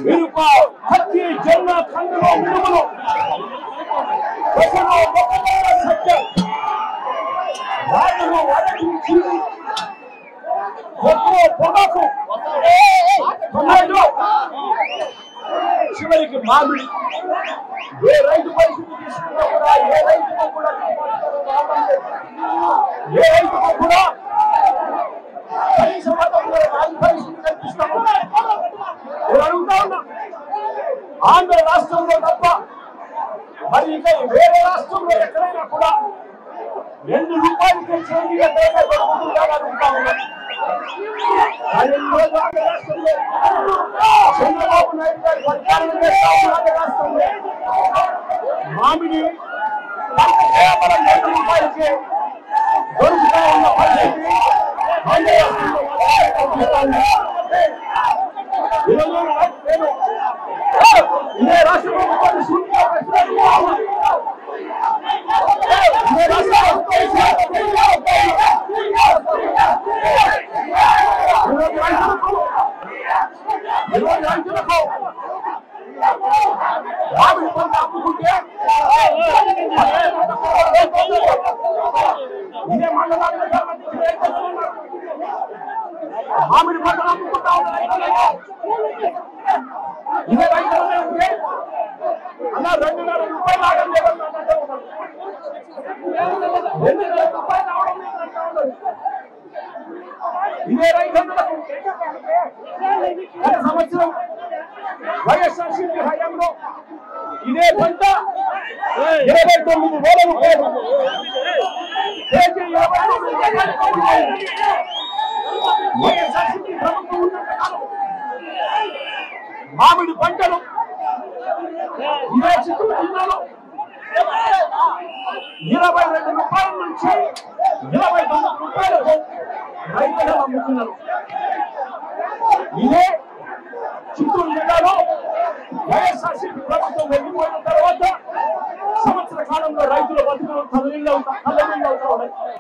మిరప హత్తి జొన్న కందులు మినుములు పశువులు మొక్కజొన్న సత్యం వాయువు వడకించి కొత్త పొగాకు టొమాటో చివరికి మామిడి ఏ రైతు పరిస్థితి తీసుకున్నా కూడా ఏ రైతుకు కూడా ఆంధ్ర రాష్ట్రంలో తప్ప మరి ఇంకా వేరే రాష్ట్రంలో ఎక్కడైనా కూడా 2 రూపాయలకే చేంజ్ ఎక్కడైనా దొరుకుతుందని అడుగుతా ఉన్నాను. చంద్రబాబు నాయుడు గారి పరిపాలన రాష్ట్రంలో మామిడి కేవలం 2 రూపాయలకే దొరుకుతా ఉన్న పరిస్థితి ఇదే రాష్ట్ర ప్రభుత్వాన్ని మామిడి పంట అమ్ముకుంటే ఇదే మండలానికి సంబంధించిన మామిడి పంటలు అమ్ముకుంటా ఉన్నారు. ఇదే రైతులనే ఉంటే అలా 2,500 రూపాయలు ఆగం లేదంటే 2,000 రూపాయలు అవడం లేదంటే ఉండదు. ఇదే రైతులకు గత సంవత్సరం వైఎస్ఆర్సీపీ హయాంలో ఇదే పంట 29,000 రూపాయలు కేజీ 29,000 వైఎస్ఆర్సీపీ ప్రభుత్వం ఉన్నంతకాలం మామిడి పంటలు ఇదే చిత్తూరు జిల్లాలో 22 రూపాయల నుంచి 29 రూపాయలకు రైతులు అమ్ముతున్నారు. ఇదే